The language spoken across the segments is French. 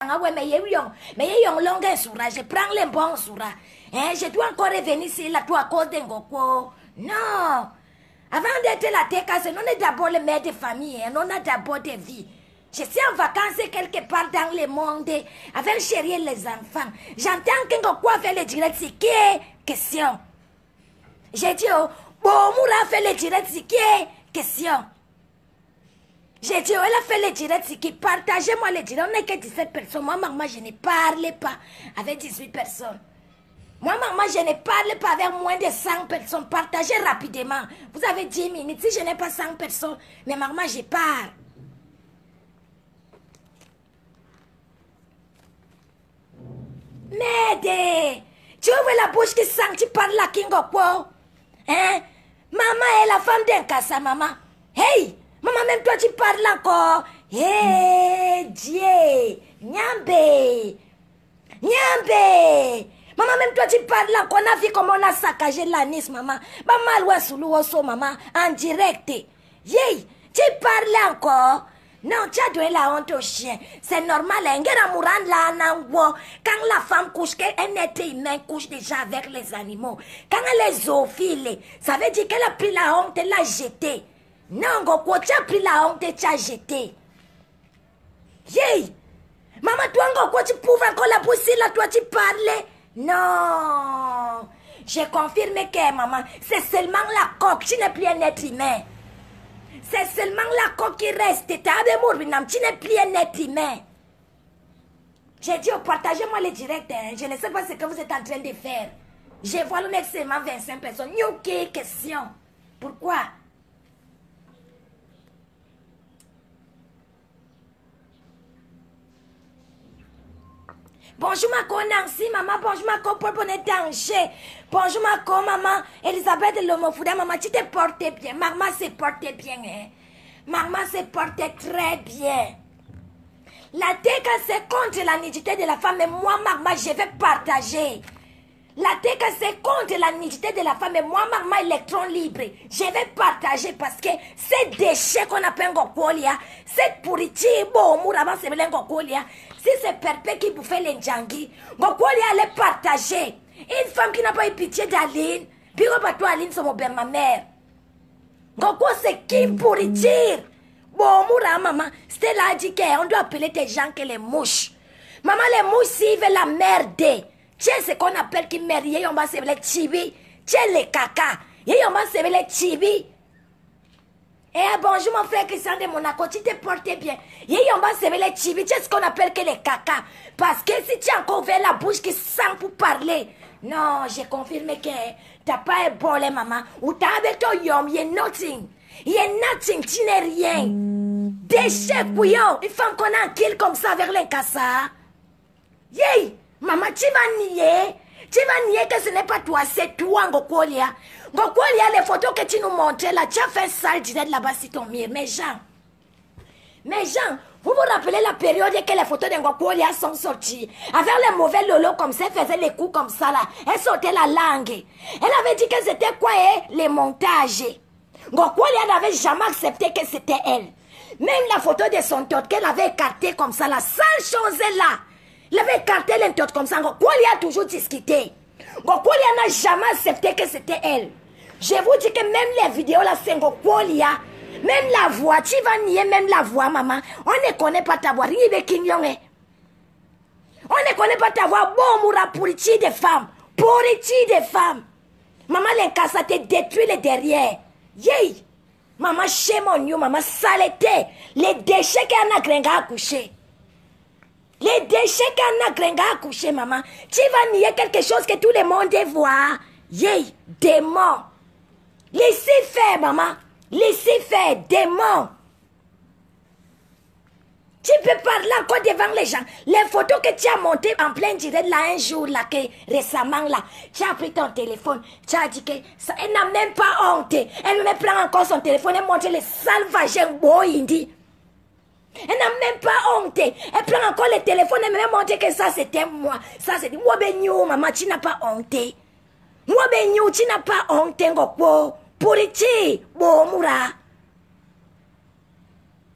Ouais, mais yon longue soura, je prends les bons soura. Hein, je dois encore revenir ici là, toi, à cause d'un Ngoko. Non. Avant d'être la Tekase, on est d'abord le mère de famille, hein, on a d'abord des vies. Je suis en vacances quelque part dans le monde avec chérir les enfants. J'entends que Ngoko fait le direct, c'est qui est question. J'ai dit, oh, bon, Moura fait le direct, c'est qui est question. J'ai dit, oh, elle a fait le direct, c'est qui partagez-moi le direct. On n'est que 17 personnes. Moi, maman, je ne parlais pas avec 18 personnes. Moi, maman, je ne parle pas avec moins de 100 personnes. Partagez rapidement. Vous avez 10 minutes. Si je n'ai pas 100 personnes, mais maman, je parle. Merde! Tu ouvres la bouche qui sent, tu parles à Kingo. Hein? Maman est la femme d'un casa, maman. Hey! Maman, même toi, tu parles encore. Hey, Dieu! Nyambe! Nyambe! Maman, même toi, tu parles encore. On a vu comment on a saccagé la Nice, maman. Maman, loin sous l'eau, maman, en direct. Hey! Tu parles encore. Non, tu as donné la honte au chien. C'est normal. Quand la femme couche, qu'un être humain couche déjà avec les animaux. Quand elle est zoophile, ça veut dire qu'elle a pris la honte et l'a jetée. Non, Ngoko, tu as pris la honte et tu as jeté. Hey! Maman, toi, Ngoko, tu pouvais encore la pousser là, toi, tu parlais. Non. Je confirme que, maman, c'est seulement la coque. Tu n'es plus un être humain. C'est seulement la coque qui reste. Tu n'es plus un être humain. J'ai dit, oh, partagez-moi les directs. Hein. Je ne sais pas ce que vous êtes en train de faire. Je vois le mec seulement 25 personnes. Ok, question. Pourquoi? Bonjour ma Nancy, maman. Bonjour ma Paul danger. Bonjour ma maman. Elisabeth Lomofouda, maman, tu te portes bien. Maman se porte bien. Hein? Maman se porte très bien. La TK c'est contre la nudité de la femme. Et moi, maman, je vais partager. La TK c'est contre la nudité de la femme. Et moi, maman, électron libre. Je vais partager parce que ces déchets qu'on appelle Ngokolia, cette pourriture, bon, Mourama, c'est Ngokolia. Si c'est Perpé qui bouffait les Ndjangi, Ngokolia allait partager. Une femme qui n'a pas eu pitié d'Aline, puis pas toi, Aline, c'est ma mère. Ngoko, c'est qui pourriture? Bon, Moura, maman, c'était là dit qu'on doit appeler des gens que les mouches. Maman, les mouches, s'ils veulent la merde. Tiens, ce qu'on appelle qui merde, on va se les chibi. Tiens, les caca. On va se les chibi. Eh, bonjour mon frère Christian de Monaco, tu te portes bien. On va se les chibi. Tiens, ce qu'on appelle que les caca. Parce que si tu as encore ouvert la bouche qui sent pour parler. Non, j'ai confirmé que t'as pas un bolé, maman. Ou t'as avec ton yom, il y a nothing. Il y a nothing, tu n'es rien. Déchet couillon. Une femme qu'on a en kill comme ça avec l'incassa. Yey, maman, tu vas nier. Tu vas nier que ce n'est pas toi, c'est toi, Ngokolia. Ngokolia, les photos que tu nous montrais là, tu as fait ça direct là-bas sur ton mur. Mais Jean, vous vous rappelez la période que les photos de Ngokolia sont sorties? Avec les mauvais lolo comme ça, elle faisait les coups comme ça là. Elle sortait la langue. Elle avait dit que c'était quoi, les montages. Ngokolia n'avait jamais accepté que c'était elle. Même la photo de son tot qu'elle avait écarté comme ça, la seule chose est là. Il avait écarté l'entot comme ça. Ngokolia a toujours discuté. Ngokolia n'a jamais accepté que c'était elle. Je vous dis que même les vidéos là, c'est Ngokolia. Même la voix, tu vas nier même la voix, maman. On ne connaît pas ta voix. On ne connaît pas ta voix. Bon, moura pourriture des femmes. Pourriture des femmes. Maman, l'incassa te détruit le derrière. Yey. Maman, chez mon you, maman, saleté. Les déchets qu'elle a gringa à coucher. Les déchets qu'elle a gringa à coucher, maman. Tu vas nier quelque chose que tout le monde voit. Yey, démon. Laissez faire, maman. Laissez faire, démon. Tu peux parler encore devant les gens. Les photos que tu as montées en plein direct là un jour, là, que récemment là, tu as pris ton téléphone, tu as dit que ça, elle n'a même pas honte. Elle me prend encore son téléphone et montre les sales vagins boyindi. Elle n'a même pas honte. Elle prend encore le téléphone et me montre que ça c'était moi. Ça c'est dit, moi ben you, maman, tu n'as pas honte. Moi ben you, tu n'as pas honte, ngoko. Pourriture, bon moura.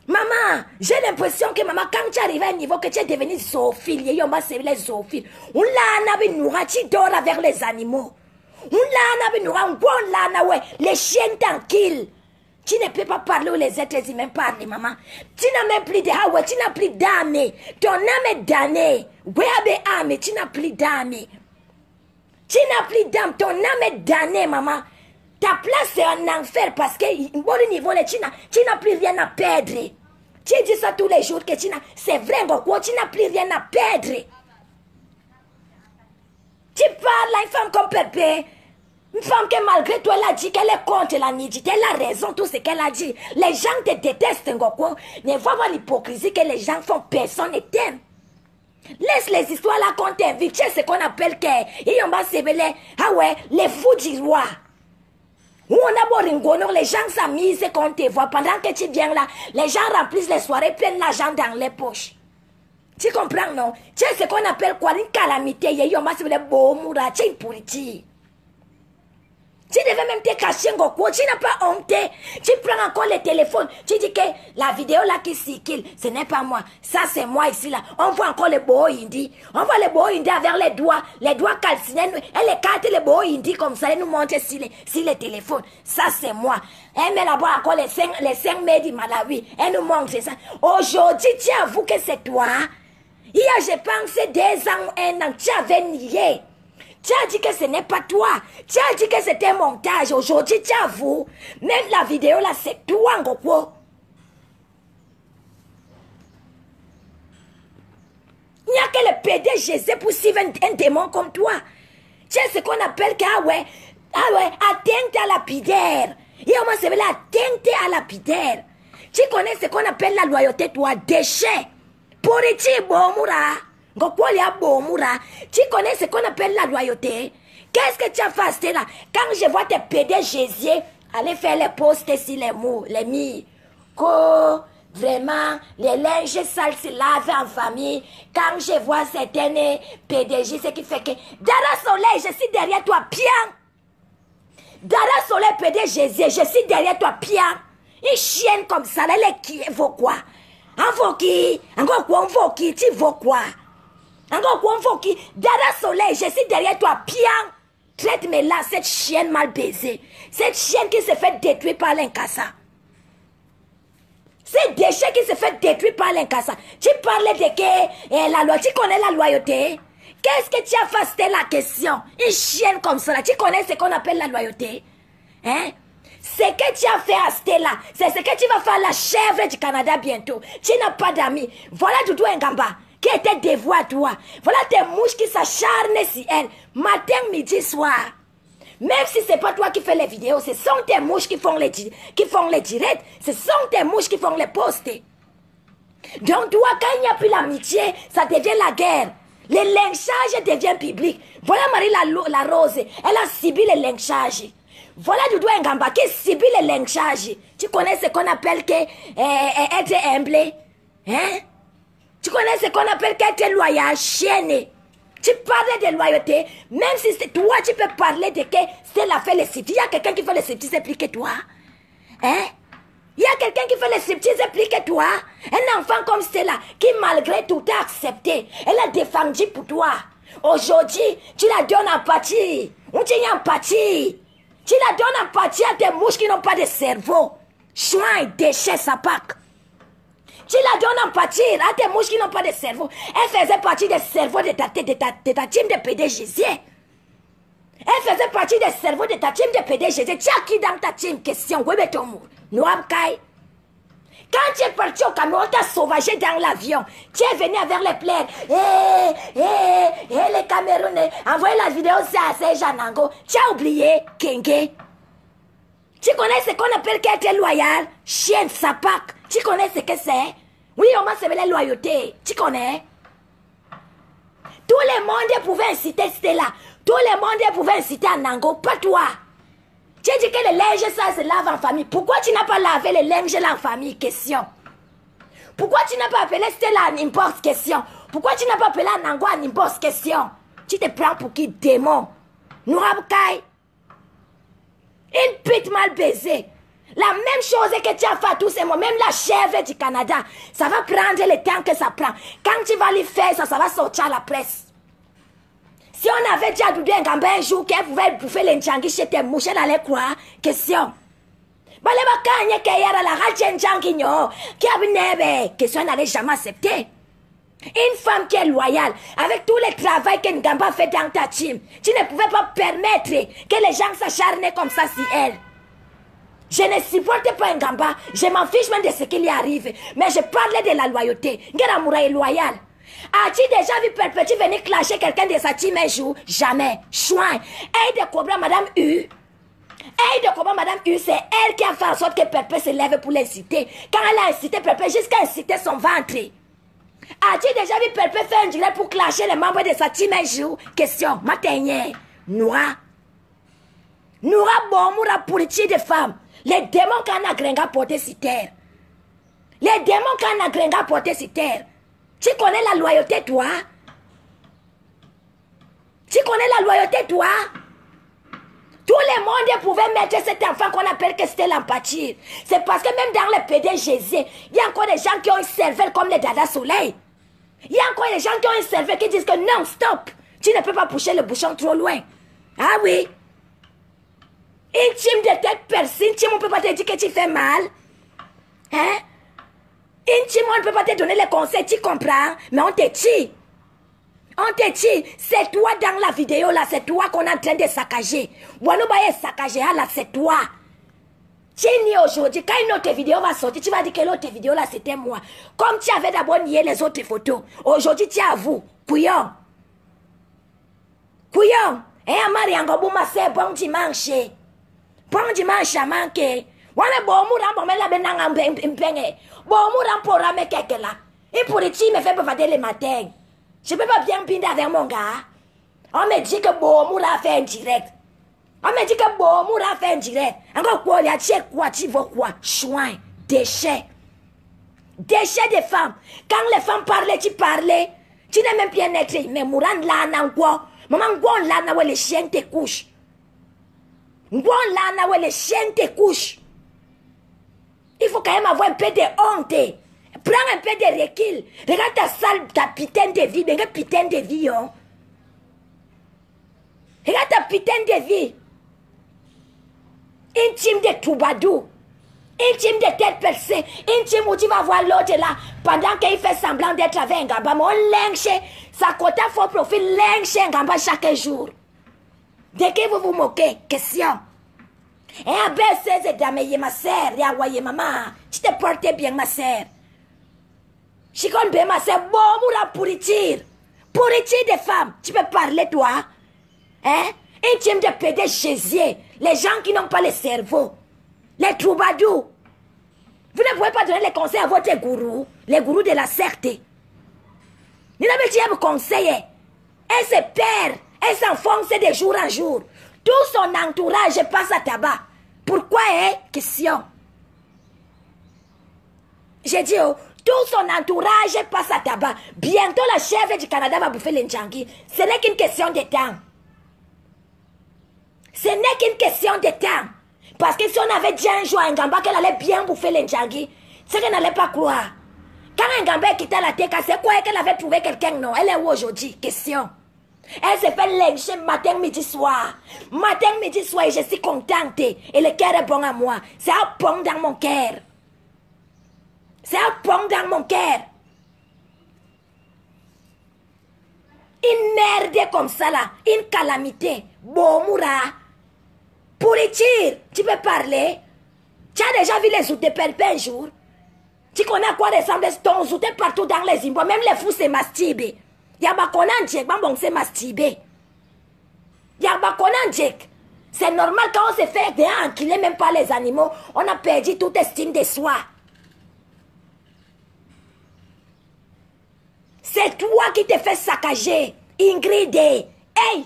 Maman, j'ai l'impression que maman, quand tu arrives à un niveau que tu es devenue zoophile, les zoophiles, on l'a tu dors avec les animaux. On l'a les chiens tranquilles. Tu ne peux pas parler où les êtres humains parlent, maman. Tu n'as même plus de hawa, tu n'as plus d'âme. Ton âme est damnée. Tu n'as plus d'âme. Tu n'as plus d'âme, ton âme est damnée, maman. Ta place est en enfer parce que au niveau tu n'as plus rien à perdre. Tu dis ça tous les jours que c'est vrai, tu n'as plus rien à perdre. Tu parles à une femme comme Pépé. Une femme que malgré toi, elle a dit qu'elle est contre la nudité. Elle a raison, tout ce qu'elle a dit. Les gens te détestent, Ngoko. Ne vois pas l'hypocrisie que les gens font, personne ne t'aime. Laisse les histoires là qu'on t'invite. Tu sais ce qu'on appelle les fous du roi. Où on a beau les gens s'amusent quand te voient. Pendant que tu viens là, les gens remplissent les soirées, prennent l'argent dans les poches. Tu comprends, non? Tu sais ce qu'on appelle quoi? Une calamité. Tu es une pourriture. Tu devais même te cacher, Ngoko. Tu n'as pas honte. Tu prends encore le téléphone. Tu dis que la vidéo là qui circule, ce n'est pas moi. Ça, c'est moi ici là. On voit encore les beaux indis. On voit les beaux indis avec les doigts calcinés. Elle écarte les beaux indis comme ça. Elle nous montre sur les téléphones. Ça, c'est moi. Elle met là-bas encore les 5 mètres du Malawi. Elle nous montre ça. Aujourd'hui, tu avoues que c'est toi. Hier, je pensais 2 ans ou 1 an. Tu avais nié. Tu as dit que ce n'est pas toi. Tu as dit que c'était un montage. Aujourd'hui, tu avoues. Même la vidéo là, c'est toi, Ngoko. Il n'y a que le PDG pour suivre un démon comme toi. Tu sais ce qu'on appelle atteinte à lapidaire. Et on m'a dit atteinte à lapidaire. Tu connais ce qu'on appelle la loyauté, toi, déchet. Pourriture, bomura. Tu connais ce qu'on appelle la loyauté? Qu'est-ce que tu as fait là? Quand je vois tes PDG, aller faire les posts sur les mots, les mi. Vraiment, les linges sales se lavent en famille. Quand je vois certaines PDG, ce qui fait que Dara Soleil, je suis derrière toi, bien. Dara Soleil, PDG, je suis derrière toi, bien. Une chienne comme ça, elle est qui? Vaut quoi? En vaut qui? Encore quoi? En vaut qui? Tu vaux quoi? Encore quoi, qui Dara Soleil, je suis derrière toi, bien. Traite-moi là, cette chienne mal baisée. Cette chienne qui se fait détruire par l'incassa. Ces déchets qui se fait détruire par l'incassa. Tu parlais de que la loi, tu connais la loyauté? Qu'est-ce que tu as fait? C'était la question. Une chienne comme ça, tu connais ce qu'on appelle la loyauté? Hein? Ce que tu as fait à Stella, c'est ce que tu vas faire à la chèvre du Canada bientôt. Tu n'as pas d'amis. Voilà Doudou Ngamba qui était dévoué à toi. Voilà tes mouches qui s'acharnent sur elle, matin, midi, soir. Même si ce n'est pas toi qui fais les vidéos, ce sont tes mouches qui font les directs, ce sont tes mouches qui font les posts. Donc toi, quand il n'y a plus l'amitié, ça devient la guerre. Le lynchage devient public. Voilà Marie la Rose, elle a subi le lynchage. Voilà Doudou Ngamba qui subit le lynchage. Tu connais ce qu'on appelle être humble? Hein? Tu connais ce qu'on appelle qu'être loyal, chienne. Tu parlais de loyauté, même si c'est toi, tu peux parler de que c'est la fait le striptease. Il y a quelqu'un qui fait le striptease plus que toi. Hein? Il y a quelqu'un qui fait le striptease plus que toi. Un enfant comme Stella, qui malgré tout a accepté. Elle a défendu pour toi. Aujourd'hui, tu la donnes en pâtis. On tient en pâtis. Tu la donnes en pâtis à des mouches qui n'ont pas de cerveau. Chouin, déchets, sapac. Tu la donnes en pâtir à tes mouches qui n'ont pas de cerveau. Elle faisait partie des cerveaux de ta team de PDG. Elle faisait partie des cerveaux de ta team de PDG. Tu as qui dans ta team? Question. Noam Kai. Quand tu es parti au Cameroun, on t'a sauvagé dans l'avion. Tu es venu avec les plaires. Les Camerounais. Envoyez la vidéo à Janango. Tu as oublié Kenge. Tu connais ce qu'on appelle qu'être loyal? Chienne, sapac. Tu connais ce que c'est? Oui, on m'a servi la loyauté. Tu connais? Tout le monde pouvait inciter Stella. Tout le monde pouvait inciter Anango, pas toi. Tu as dit que le linge, ça se lave en famille. Pourquoi tu n'as pas lavé le linge là en famille? Question. Pourquoi tu n'as pas appelé Stella à n'importe question? Pourquoi tu n'as pas appelé Anango à n'importe question? Tu te prends pour qui? Démon. Nourab Kai. Une pute mal baisée. La même chose que tu as fait à tous ces mots, même la chèvre du Canada, ça va prendre le temps que ça prend. Quand tu vas lui faire ça, ça va sortir à la presse. Si on avait dit à Doudou Ngamba un jour qu'elle pouvait bouffer les Ndjangi chez tes mouches, elle allait croire. Question. Question n'allait jamais accepter. Une femme qui est loyale, avec tout le travail que Ngamba fait dans ta team, tu ne pouvais pas permettre que les gens s'acharnent comme ça sur elle. Je ne supporte pas Ngamba, je m'en fiche même de ce qui lui arrive, mais je parlais de la loyauté. Ngera est loyal. As-tu déjà vu Perpétue venir clasher quelqu'un de sa team un jour? Jamais. Chouin. Aide de Cobra, Madame U. Aide de Cobra, Madame U, c'est elle qui a fait en sorte que Perpétue se lève pour l'inciter. Quand elle a incité Perpétue, jusqu'à inciter son ventre. As-tu déjà vu Perpétue faire un direct pour clasher les membres de sa team un jour? Question. Matin, Noura. Noura Bomoura pourriture de femmes. Les démons qu'on a gringa porté sur terre. Les démons qu'on a gringa porté sur terre. Tu connais la loyauté, toi? Tu connais la loyauté, toi? Tout le monde pouvait mettre cet enfant qu'on appelle que c'était l'empathie. C'est parce que même dans le PDGZ, il y a encore des gens qui ont une cervelle comme les Dada Soleil. Il y a encore des gens qui ont une cervelle qui disent que non, stop. Tu ne peux pas pousser le bouchon trop loin. Ah oui? Une team de tête percée, une team, on ne peut pas te dire que tu fais mal. Hein? Une team, on ne peut pas te donner les conseils, tu comprends? Mais on te tue. On te tue. C'est toi dans la vidéo là, c'est toi qu'on est en train de saccager. Wanouba est saccagé là, c'est toi. Tu nies aujourd'hui, quand une autre vidéo va sortir, tu vas dire que l'autre vidéo là, c'était moi. Comme tu avais d'abord nié les autres photos. Aujourd'hui, tu avoues. Couillon. Couillon. Et Amari Angobouma, c'est bon dimanche. Bon dimanche à manquer. Wana bomura bomé la benanga mpenge. Bomura pora me keke là. Et pour les me fait bavader le matin. Je peux pas bien pinter avec mon gars. On me dit que bomura fait un direct. On me dit que bomura fait un direct. Encore quoi, il y a quoi, tu vois quoi? Chouin, déchets. Déchets de femmes. Quand les femmes parlaient, tu parlais. Tu n'es même bien être. Mais mourant là, nan quoi? Maman, quoi là, na où les chiens te couchent. Bon là, les chiens te couchent. Il faut quand même avoir un peu de honte. Prends un peu de recul. Regarde ta salle, ta putain de vie. Regarde putain de vie. Hein. Regarde ta putain de vie. Une team de Toubadou. Une team de tête percée. Une team où tu vas voir l'autre là. Pendant qu'il fait semblant d'être avec un gamba. Mais on lynche. Sa quota faux profil lynche un gamba chaque jour. Dès que vous vous moquez, question. Et à BC, c'est ma sœur, et maman. Tu te portais bien, ma sœur. Je connais ma sœur, bon, moura pourriture. Pourriture des femmes. Tu peux parler, toi? Hein? Un team de pédés chésiers. Les gens qui n'ont pas le cerveau. Les troubadours. Vous ne pouvez pas donner les conseils à votre gourou. Les gourous de la secte. Vous n'avez pas de conseiller. Elle se perd. Elle s'enfonce de jour en jour. Tout son entourage passe à tabac. Pourquoi, hein? Question. J'ai dit, oh, tout son entourage passe à tabac. Bientôt, la chèvre du Canada va bouffer les Ndjangi. Ce n'est qu'une question de temps. Ce n'est qu'une question de temps. Parce que si on avait dit un jour à Ngamba qu'elle allait bien bouffer les Ndjangi, c'est qu'elle n'allait pas croire. Quand Ngamba quittait la TK, c'est quoi qu'elle avait trouvé quelqu'un? Non, elle est où aujourd'hui? Question. Elle se fait lyncher matin, midi, soir. Matin, midi, soir, et je suis contente. Et le cœur est bon à moi. C'est un pont dans mon cœur. C'est un pont dans mon cœur. Une merde comme ça là. Une calamité. Bomura. Pourriture. Tu peux parler? Tu as déjà vu les outils perpés un jour? Tu connais à quoi ressemble ton outil partout dans les Zimbabwe. Même les fous se masturbent. Yabakonanjek, bon c'est masturbé. Yabakonanjek. C'est normal quand on se fait enculer même pas les animaux, on a perdu toute estime de soi. C'est toi qui te fais saccager, Ingrid. Hey,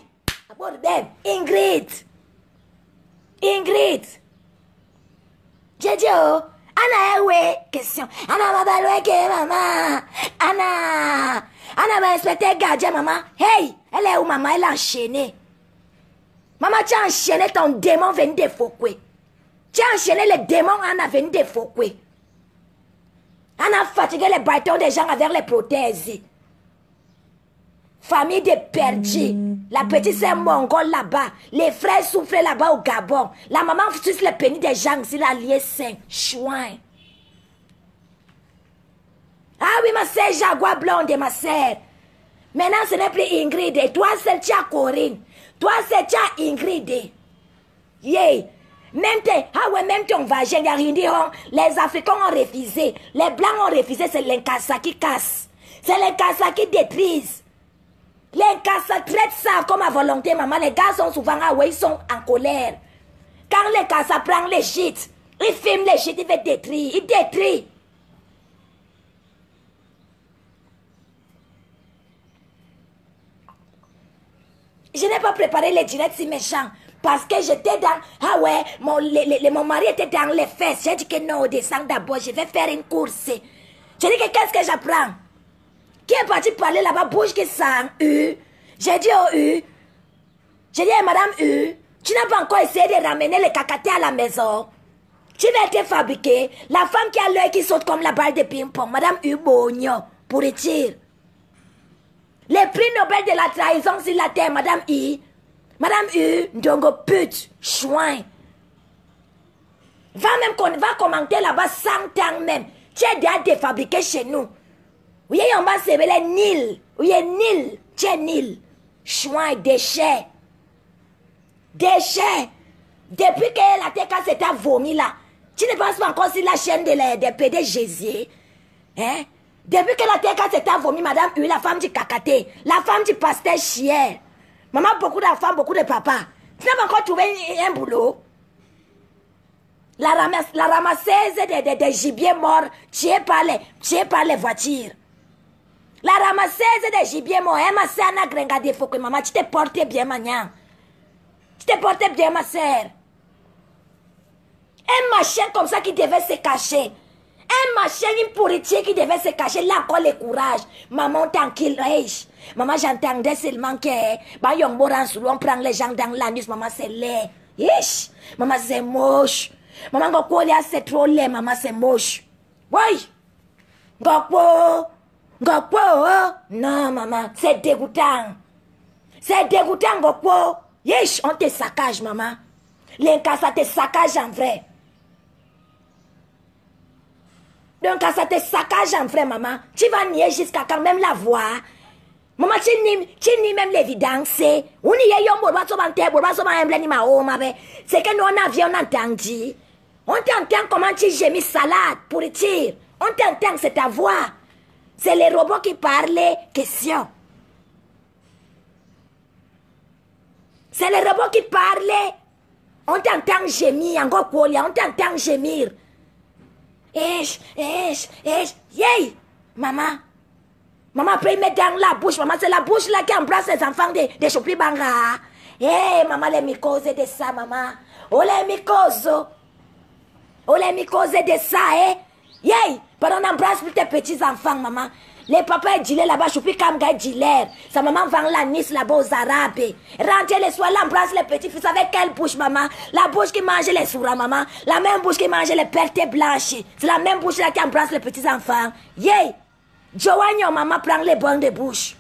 bordel, Ingrid. Ingrid. J'ai dit, oh, Anna, ouais, question. Anna, maman. Anna. Anna va inspecter gardien, maman. Hey, elle est où, maman? Elle a enchaîné. Maman, tu as enchaîné ton démon venu de Fouquet. Tu as enchaîné les démons en avenir de Fokwe. On a fatigué les bâtons des gens avec les prothèses. Famille de perdus. La petite sœur mongole là-bas. Les frères souffrent là-bas au Gabon. La maman suce les pénis des gens ici, la liée saint. Chouin. Ah oui, ma sœur Jaguar blonde, ma sœur. Maintenant, ce n'est plus Ingrid. Toi, c'est tia Corinne. Toi, c'est tia Ingrid. Yeah. Même ton vagin, les Africains ont refusé. Les Blancs ont refusé, c'est l'Inkasa qui casse. C'est l'Inkasa qui détruise. L'Inkasa traite ça comme à volonté, maman. Les gars sont souvent, ils sont en colère. Quand l'Inkasa prend les shit, il filme les shit, il veut détruire. Il détruit. Je n'ai pas préparé les directs si méchants. Parce que j'étais dans... Ah ouais, mon mari était dans les fesses. J'ai dit que non, descends d'abord, je vais faire une course. J'ai dit que qu'est-ce que j'apprends? Qui est parti parler là-bas, bouge qui sent U. J'ai dit au U. J'ai dit à madame U, tu n'as pas encore essayé de ramener les cacatés à la maison. Tu vas être fabriqué. La femme qui a l'œil qui saute comme la balle de ping-pong, madame U Bogno, pour retirer. Les prix Nobel de la trahison sur la terre, madame I. Madame U, ndongo pute, chouin. Va commenter là-bas 100 ans même. Tu es déjà défabriqué chez nous. Oui, on va s'éveiller nil. Oui, nil. Tu es nil. Chouin, déchet. Déchet. Depuis que la TK s'est vomi là, tu ne penses pas encore sur la chaîne des PD Jésus. Hein? Depuis que la TK s'est vomi, madame U, la femme du cacaté, la femme du pasteur chien. Maman, beaucoup de femmes, beaucoup de papas. Tu n'as pas encore trouvé un boulot. La ramasseuse des gibiers morts tués par les voitures. La ramasseuse des gibiers morts, ma soeur n'a gringade faut que maman, tu t'es porté bien, maman. Tu t'es porté bien, ma soeur. Un machin comme ça qui devait se cacher. Un machin, une pourriture qui devait se cacher. Là encore le courage. Maman, tranquille, riche. Maman, j'entendais seulement que, on prend les gens dans l'anus, maman, c'est laid. Ish, maman, c'est moche. Maman, c'est trop laid, maman, c'est moche. Oui. Non, maman, c'est dégoûtant. C'est dégoûtant, Gokwo. Ish, on te saccage, maman. L'Inkasa te saccage en vrai. Donc, ça te saccage en vrai, maman. Tu vas nier jusqu'à quand même la voir. Maman, tu nies même l'évidence. C'est que nous, on a vu, on entendu. On t'entend comment tu gémis salade pour tirer. On t'entend, c'est ta voix. C'est les robots qui parlent, question. C'est les robots qui parlent. On t'entend gémir, encore quoi, on t'entend gémir. Yay! Maman. Maman, après, il met dans la bouche. Maman, c'est la bouche là qui embrasse les enfants de Chopri Banga. Hey, maman, les mycoses de ça, maman. Oh, les mycoses. Oh, les mycoses de ça, eh. Yay! Pendant on embrasse plus tes petits-enfants, maman. Les papas gilet là-bas, Chopri Kamga gilet. Sa maman vend la Nice là-bas aux Arabes. Rentrez les soirs, l'embrasse les petits-fils avec quelle bouche, maman? La bouche qui mange les souras, maman. La même bouche qui mange les pertes blanches. C'est la même bouche là qui embrasse les petits-enfants. Yay! Joanne, maman, prend les bancs de bouche.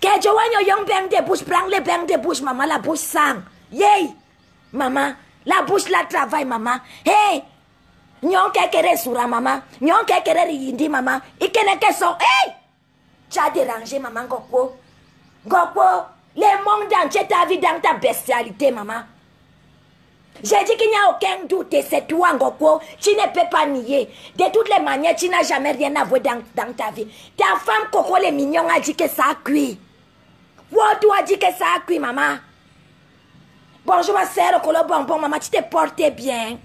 Que Joanne, yon banc de bouche, prend les bancs de bouche, maman, la bouche sang. Yay! Maman, la bouche là travaille, maman. Hey! Nyon kekere soura, maman. Nyon kekere riyindi, maman. Ikene keso. Hey! Tu as dérangé, maman, Gokwo. Gokwo, le monde entier t'a vu dans ta bestialité, maman. J'ai dit qu'il n'y a aucun doute, c'est toi, Gokwo. Tu ne peux pas nier. De toutes les manières, tu n'as jamais rien à voir dans ta vie. Ta femme, Coco, les mignons, a dit que ça a cuit. Wodou a dit que ça a cuit, maman. Bonjour, ma soeur, Colo Bonbon, maman, tu te portais bien.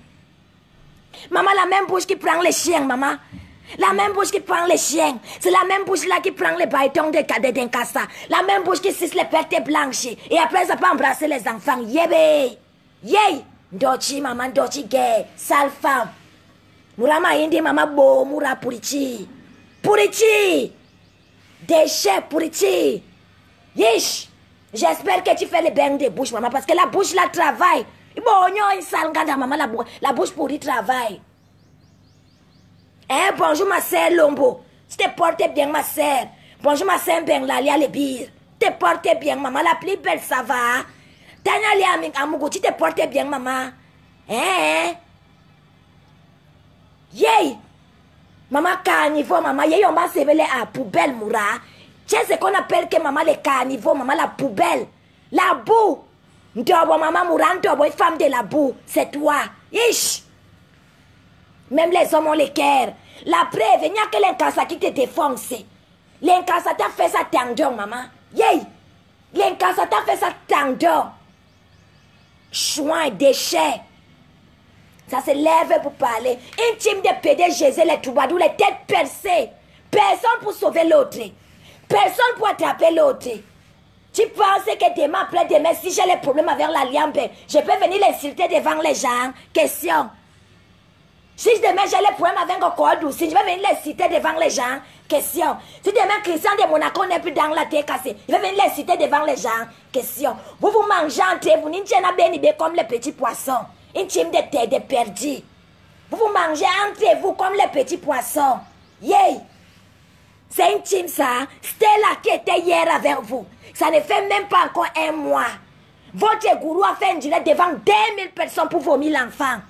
Maman, la même bouche qui prend les chiens, maman. La même bouche qui prend les chiens. C'est la même bouche là qui prend les baïtons de d'Inkasa. La même bouche qui suce les pertes blanches. Et après, ça peut embrasser les enfants. Yébé. Yé. Dochi, maman, dochi gay. Sale femme. Mourama indi, maman, bo, moura purichi. Purichi. Déchet, purichi. Yish. J'espère que tu fais les bains de bouche, maman. Parce que la bouche là travaille. Il Bon, il sale quand maman la bouche pour y travailler. Eh, bonjour ma sœur Lombo. Tu te portes bien ma sœur. Bonjour ma sœur Benglalia le bir. Tu te portes bien maman, la plus belle ça va. Tanya li amugo, tu te portes bien maman. Eh? Yey! Maman carnivore, maman, yey on va se veler à poubelle moura. Tu sais ce qu'on appelle que maman les carnivores, maman la poubelle. La boue. Ndobo maman moura, ndobo femme de la boue. C'est toi. Ish! Même les hommes ont les cœurs. La preuve, il n'y a que l'incassa qui te défonce. L'incassa t'a fait ça tendon, maman. Yey! L'incassa t'a fait ça tendon. Chouin, déchets. Ça se lève pour parler. Une team de PDG, les troubadours, les têtes percées. Personne pour sauver l'autre. Personne pour attraper l'autre. Tu penses que demain, après-demain, si j'ai les problèmes avec la liambe, je peux venir l'insulter devant les gens? Question. Si demain j'ai les problèmes avec un corps si je vais venir les citer devant les gens? Question. Si demain Christian de Monaco n'est plus dans la tête cassée, je vais venir les citer devant les gens? Question. Vous vous mangez entre vous, n'intiena bénibé comme les petits poissons. Une team de tête de perdus. Vous vous mangez entre vous comme les petits poissons. Yay! C'est une team ça. Stella qui était hier avec vous. Ça ne fait même pas encore un mois. Votre gourou a fait un direct devant 2000 personnes pour vomir l'enfant.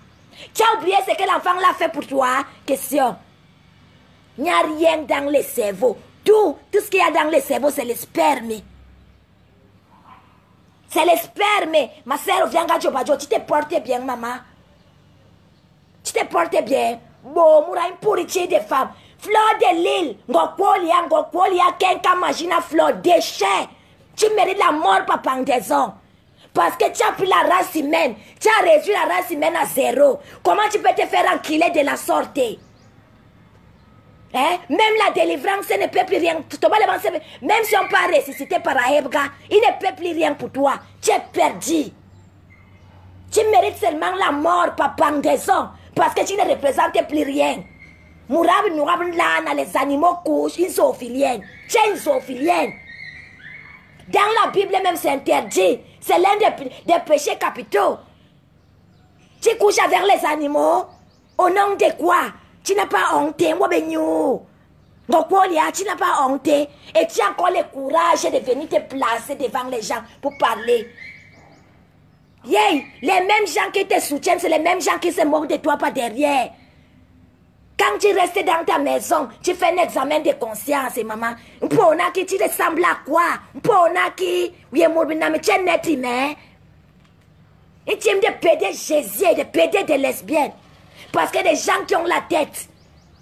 Tu as oublié ce que l'enfant l'a fait pour toi? Question. Il n'y a rien dans le cerveau. Tout ce qu'il y a dans le cerveau, c'est le sperme. C'est le sperme. Ma soeur, viens, Gadjobajo, tu te portes bien, maman. Tu te portes bien. Bon, moura une pourriture de femmes. Fleur de l'île. Ngokwolia, quelqu'un imagine fleur déchet. Tu mérites la mort par pendaison. Parce que tu as pris la race humaine. Tu as réduit la race humaine à zéro. Comment tu peux te faire enculer de la sorte? Hein? Même la délivrance ne peut plus rien. Même si on peut ressusciter par Aebga, il ne peut plus rien pour toi. Tu es perdu. Tu mérites seulement la mort par pendaison. Parce que tu ne représentes plus rien. Mourab, les animaux couchent, une zoophilienne. Tu es une zoophilienne. Dans la Bible même c'est interdit. C'est l'un des péchés capitaux. Tu couches avec les animaux. Au nom de quoi? Tu n'as pas honte. Tu n'as pas honte. Et tu as encore le courage de venir te placer devant les gens pour parler. Yeah, les mêmes gens qui te soutiennent, c'est les mêmes gens qui se moquent de toi par derrière. Quand tu restes dans ta maison, tu fais un examen de conscience, maman. Pour qui tu ressembles à quoi? Pour qui tu es net humain. Et tu aimes de péder Jésus, de péder des lesbiennes. Parce que des gens qui ont la tête.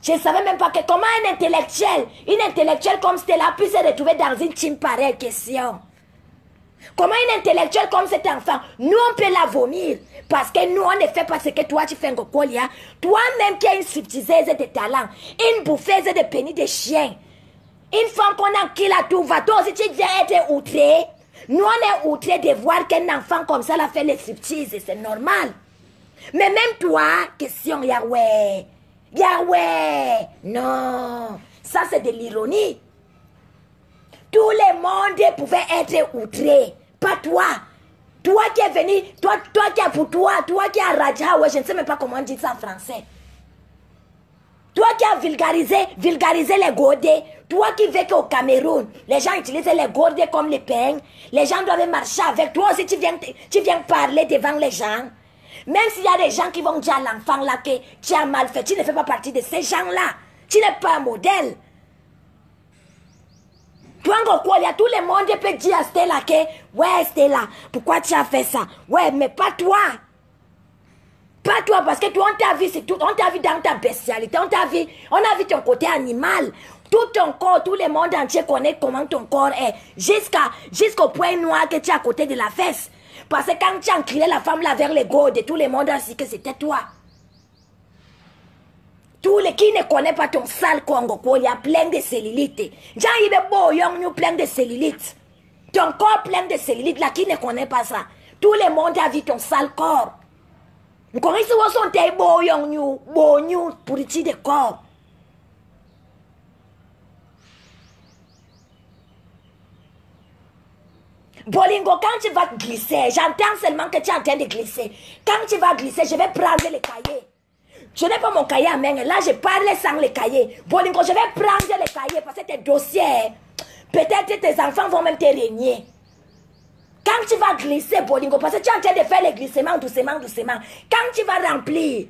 Je ne savais même pas que comment une intellectuelle comme Stella puisse se retrouver dans une team pareille question. Comment une intellectuelle comme cet enfant, nous on peut la vomir. Parce que nous on ne fait pas ce que toi tu fais un gokolia. Toi-même qui es une stripteaseuse de talent, une bouffeuse de pénis de chien, une femme qu'on a qui la tout va. Toi aussi tu viens être outré. Nous on est outré de voir qu'un enfant comme ça l'a fait les striptease, c'est normal. Mais même toi, question Yahweh. Yahweh. Non. Ça c'est de l'ironie. Tout le monde pouvait être outré. Pas toi. Toi qui es venu, toi qui as pour toi qui as Raja, ouais, je ne sais même pas comment on dit ça en français. Toi qui as vulgarisé les godets. Toi qui vis au Cameroun, les gens utilisent les godets comme les peignes. Les gens doivent marcher avec toi aussi. Tu viens parler devant les gens. Même s'il y a des gens qui vont dire à l'enfant là que tu as mal fait, tu ne fais pas partie de ces gens-là. Tu n'es pas un modèle. Toi, tout le monde peut dire à Stella que, ouais Stella, pourquoi tu as fait ça? Ouais, mais pas toi. Pas toi, parce que toi, on t'a vu, c'est tout, on t'a vu dans ta bestialité, on a vu ton côté animal. Tout ton corps, tout le monde entier connaît comment ton corps est. Jusqu'au point noir que tu es à côté de la fesse. Parce que quand tu as enculé la femme là vers les godes, tout le monde a dit que c'était toi. Tous les qui ne connaissent pas ton sale Congo, il y a plein de cellulite. Jean il est beau, il plein de cellulite. Ton corps plein de cellulite, là, qui ne connaît pas ça? Tout le monde a vu ton sale corps. Vous connaissez où sont tes beaux, pour tirer de corps. Bolingo, quand tu vas glisser, j'entends seulement que tu es en train de glisser. Quand tu vas glisser, je vais prendre les cahiers. Je n'ai pas mon cahier à main. Là, je parle sans les cahiers. Bolingo, je vais prendre les cahiers parce que tes dossiers, peut-être tes enfants vont même te régner. Quand tu vas glisser, Bolingo, parce que tu es en train de faire les glissements doucement, doucement. Quand tu vas remplir,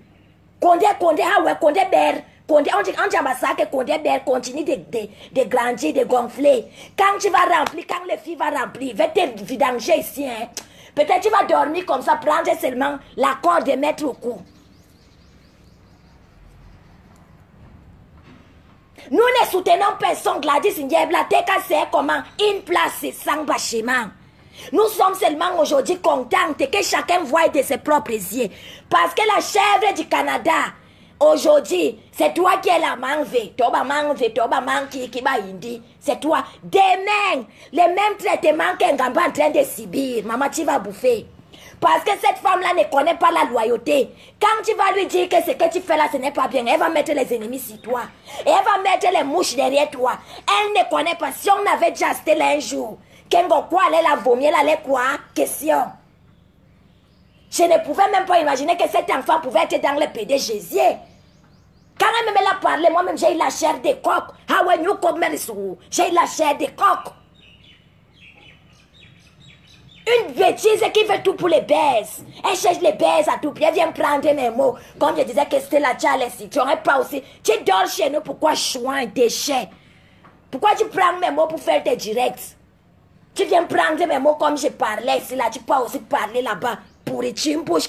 Condé, ah ouais, Condé Ber, Condé, on dit que Condé Ber continue de grandir, de gonfler. Quand tu vas remplir, quand les filles vont remplir, va te vidanger ici, hein. Peut-être tu vas dormir comme ça, prendre seulement la corde et mettre au cou. Nous ne soutenons personne, Gladys Ndiebla, TKC comment une place sans bâchement. Nous sommes seulement aujourd'hui contents que chacun voie de ses propres yeux. Parce que la chèvre du Canada, aujourd'hui, c'est toi qui es la mangue, c'est toi. Demain, les mêmes traitements qu'un gamba en train de subir, maman, tu vas bouffer. Parce que cette femme-là ne connaît pas la loyauté. Quand tu vas lui dire que ce que tu fais là, ce n'est pas bien, elle va mettre les ennemis sur toi. Et elle va mettre les mouches derrière toi. Elle ne connaît pas. Si on avait déjà acheté un jour, Kengo quoi, elle a vomi, elle allait quoi? Question. Je ne pouvais même pas imaginer que cet enfant pouvait être dans le PDG. Quand elle me l'a parlé, moi-même j'ai eu la chair de coq. Ah ouais, nous comme j'ai eu la chair de coq. Une bêtise qui fait tout pour les baises. Elle cherche les baises à tout prix. Elle vient prendre mes mots. Comme je disais que c'était la chalice. Tu n'aurais pas aussi. Tu dors chez nous, pourquoi chouin, déchet? Pourquoi tu prends mes mots pour faire tes directs? Tu viens prendre mes mots comme je parlais ici là. Tu peux aussi parler là-bas. Pourriture, une bouche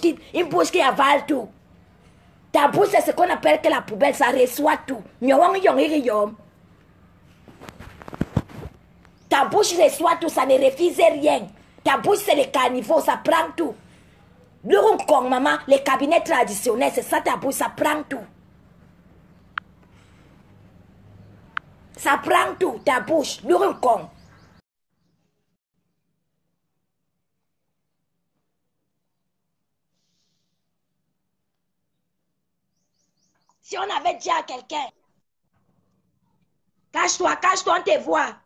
qui avale tout. Ta bouche, c'est ce qu'on appelle que la poubelle, ça reçoit tout. Ta bouche reçoit tout, ça ne refuse rien. Ta bouche, c'est le caniveau, ça prend tout. Le maman, les cabinets traditionnels, c'est ça ta bouche, ça prend tout. Ça prend tout, ta bouche, le Kong. Si on avait dit à quelqu'un, cache-toi, on te voit.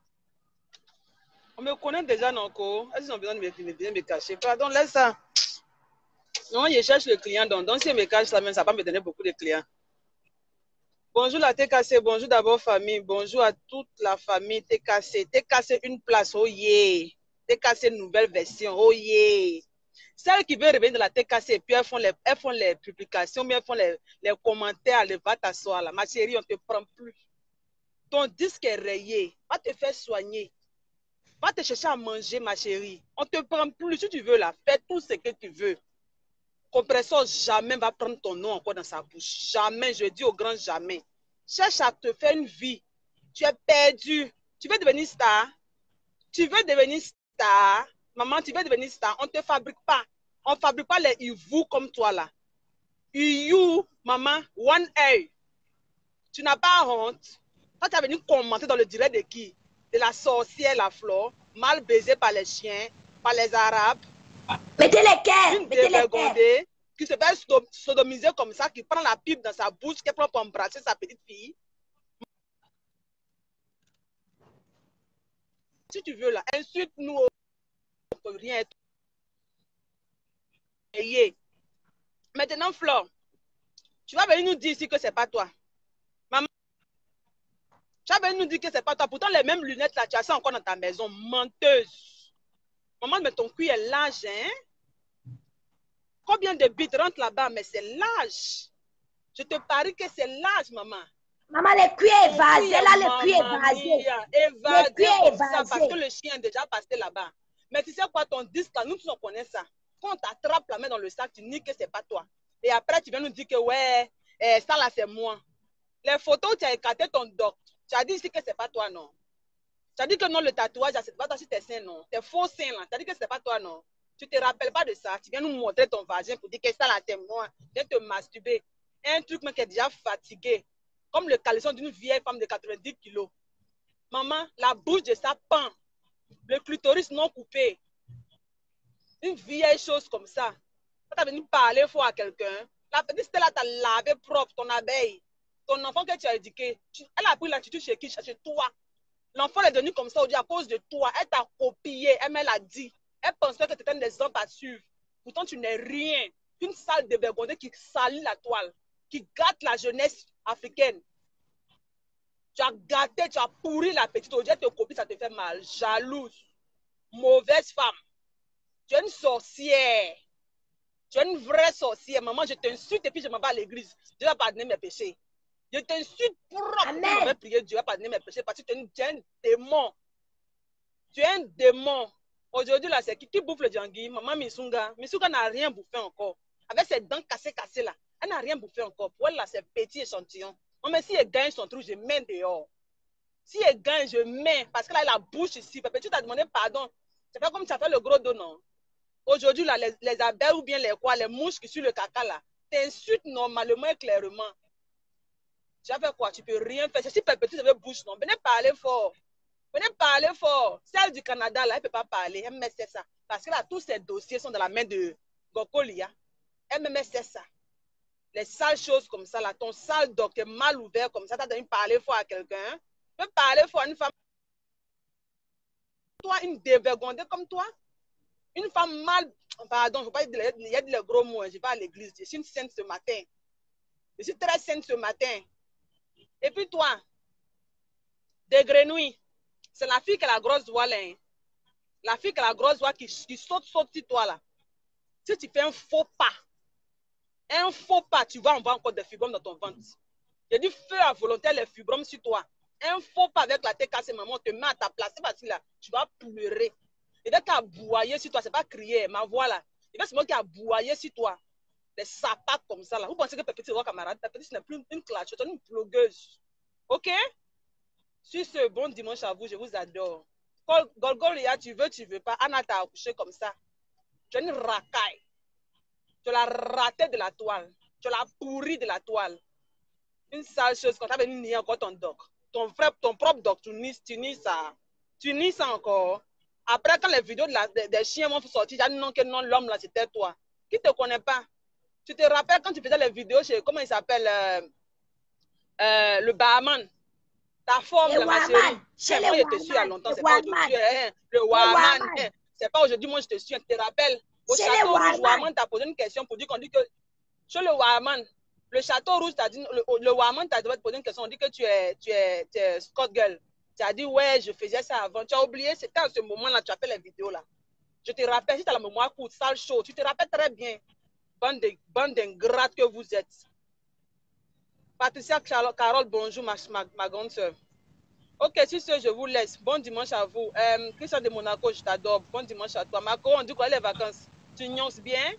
On me connaît déjà, non, quoi. Est-ce qu'ils ont besoin de me cacher? Pardon, laisse ça. Non, je cherche le client, donc si je me cache ça, même ça va me donner beaucoup de clients. Bonjour la TKC, bonjour d'abord famille, bonjour à toute la famille TKC. TKC une place, oh yeah. TKC nouvelle version, oh yeah. Celles qui veulent revenir de la TKC, puis elles font les publications, mais elles font les commentaires, les va t'asseoir là. Ma chérie, on ne te prend plus. Ton disque est rayé, va te faire soigner. Va te chercher à manger, ma chérie. On ne te prend plus. Si tu veux là, fais tout ce que tu veux. Compressor jamais va prendre ton nom encore dans sa bouche. Jamais, je dis au grand jamais. Cherche à te faire une vie. Tu es perdu. Tu veux devenir star? Tu veux devenir star? Maman, tu veux devenir star? On ne te fabrique pas. On ne fabrique pas les vous comme toi là. You, maman, one œil. Tu n'as pas honte. Toi, tu as venu commenter dans le direct de qui? De la sorcière, la flore, mal baisée par les chiens, par les Arabes. Mettez les cœurs. Une dévergondée qui se fait sodomiser comme ça, qui prend la pipe dans sa bouche, qui prend pour embrasser sa petite fille. Si tu veux là, insulte-nous, on peut rien être. Maintenant, Flore, tu vas venir nous dire ici que c'est pas toi. Maman, tu vas venir nous dire que c'est pas toi. Pourtant, les mêmes lunettes là, tu as ça encore dans ta maison. Menteuse. Maman, mais ton cul est large, hein? Combien de bits rentrent là-bas? Mais c'est large. Je te parie que c'est large, maman. Maman, le cuir est évasé, là, le cuir est évasé. Le cuir est évasé. Parce que le chien est déjà passé là-bas. Mais tu sais quoi, ton disque là, nous tous on connaît ça. Quand on t'attrape la main dans le sac, tu dis que c'est pas toi. Et après, tu viens nous dire que ouais, ça là, c'est moi. Les photos, tu as écarté ton doc. Tu as dit ici que c'est pas toi, non. Tu as dit que non, le tatouage, c'est pas toi sur tes seins, non. Tes faux seins là, tu as dit que c'est pas toi, non. Tu te rappelles pas de ça. Tu viens nous montrer ton vagin pour dire que ça là, c'est moi. Tu viens te masturber. Un truc qui est déjà fatigué. Comme le caleçon d'une vieille femme de 90 kilos. Maman, la bouche de sa pend. Le clitoris non coupé. Une vieille chose comme ça. Quand tu as venu parler fort à quelqu'un, la petite Stella t'a lavé propre ton abeille. Ton enfant que tu as éduqué, elle a pris l'attitude chez qui? Chez toi. L'enfant est devenu comme ça aujourd'hui à cause de toi. Elle t'a copié, elle me l'a dit. Elle pensait que tu étais un exemple à suivre. Pourtant, tu n'es rien. Une sale dévergondée qui salit la toile, qui gâte la jeunesse africaine. Tu as gâté, tu as pourri la petite. Aujourd'hui, elle te copie, ça te fait mal. Jalouse. Mauvaise femme. Tu es une sorcière. Tu es une vraie sorcière. Maman, je t'insulte et puis je m'en vais à l'église. Dieu va pardonner mes péchés. Je t'insulte propre. Je vais prier, Dieu va pardonner mes péchés parce que tu es un démon. Tu es un démon. Aujourd'hui, là, c'est qui bouffe le djangui? Maman Misunga. Misunga n'a rien bouffé encore. Avec ses dents cassées là. Elle n'a rien bouffé encore. Pour elle, là, c'est petit échantillon. Non, mais si elle gagne son trou, je mets dehors. Si elle gagne, je mets. Parce qu'elle a la bouche ici. Papa, tu t'as demandé pardon. C'est pas comme tu as fait le gros dos, non? Aujourd'hui, là, les abeilles ou bien les mouches qui suivent le caca, là, t'insultent normalement et clairement. Tu as fait quoi? Tu peux rien faire. Si Pépé, tu avais bouche, non? Venez parler fort. Venez parler fort. Celle du Canada, là, elle ne peut pas parler. Elle me sait ça. Parce que là, tous ces dossiers sont dans la main de Gokolia. Elle me sait ça. Les sales choses comme ça, là, ton sale doc est mal ouvert comme ça, tu as donné parler fort à quelqu'un. Tu peux parler fort à une femme. Toi, une dévergondée comme toi. Une femme mal. Pardon, je ne veux pas dire, il y a des gros mots. Je vais à l'église. Je suis une sainte ce matin. Je suis très sainte ce matin. Et puis toi, des grenouilles. C'est la fille qui a la grosse voix là. Hein. La fille qui a la grosse voix qui saute sur toi là. Si tu fais un faux pas, tu vas envoyer encore des fibromes dans ton ventre. J'ai dit feu à volonté les fibromes sur toi. Un faux pas avec la tête cassée, maman, te met à ta place. C'est facile là. Tu vas pleurer. Et dès qu'il a aboyé sur toi, c'est pas crier, ma voix là. Et c'est moi qui a aboyé sur toi. Des sapates comme ça là. Vous pensez que ta petite camarade, ta petite, ce n'est plus une classe, c'est une blogueuse. Ok? Sur ce, bon dimanche à vous, je vous adore. Golgolia, tu veux pas. Anna t'a accouché comme ça. Tu es une racaille. Tu l'as raté de la toile. Tu l'as pourri de la toile. Une sale chose, quand tu as venu nier encore ton doc. Ton frère, ton propre doc, tu nies ça. Tu nies ça encore. Après, quand les vidéos des chiens vont sortir, j'ai dit non, que non, l'homme là, c'était toi. Qui ne te connaît pas? Tu te rappelles quand tu faisais les vidéos chez, comment il s'appelle, le Bahaman? Ta forme, la ma chérie. C'est moi, je te suis à longtemps. C'est pas aujourd'hui. Le Waman. C'est pas aujourd'hui, moi, je te suis. Tu te rappelles? Au château rouge, Waman t'a posé une question pour dire qu'on dit que sur le Waman, le château rouge t'a dit, le Waman t'a posé une question. On dit que tu es Scott Girl. Tu as dit, ouais, je faisais ça avant. Tu as oublié, c'était à ce moment-là, tu as fait les vidéos là. Je te rappelle, si tu as la mémoire courte, sale chaud, tu te rappelles très bien. Bande d'ingrates que vous êtes. Patricia Carole, bonjour, ma grande soeur. Ok, si ce, je vous laisse. Bon dimanche à vous. Christian de Monaco, je t'adore. Bon dimanche à toi. Marco, on dit quoi les vacances? Tu nuances bien?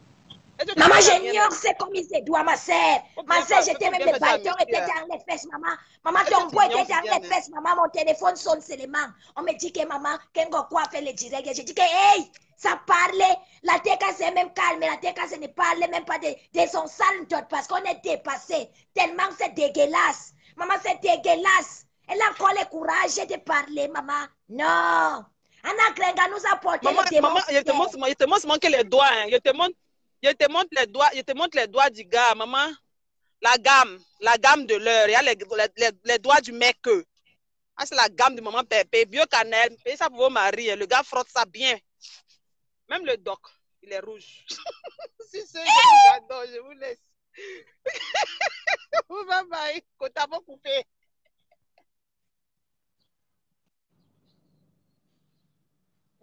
Maman, je nuance comme il se doit, ma soeur. Ma soeur, j'étais même le bâton était dans les fesses, maman. Maman, ton bois était dans les fesses, maman. Mon téléphone sonne seulement. On me dit que maman, Kengo quoi fait le direct. Je dis que, hey, ça parlait. La TK, c'est même calme. La TK, ce ne parlait même pas de son sale tot parce qu'on est dépassé. Tellement c'est dégueulasse. Maman, c'est dégueulasse. Elle a encore le courage de parler, maman. Non. Anna Klenga nous a porté les démons. Maman, je te montre que les doigts. Hein. Je te montre les doigts du gars, maman. La gamme de l'heure. Il y a les doigts du mec. Ah, c'est la gamme de maman Pépé. Vieux cannelle. Payez ça pour vos maris. Le gars frotte ça bien. Même le doc, il est rouge. Si c'est j'adore, je vous laisse. Bye bye. Côté à coupé.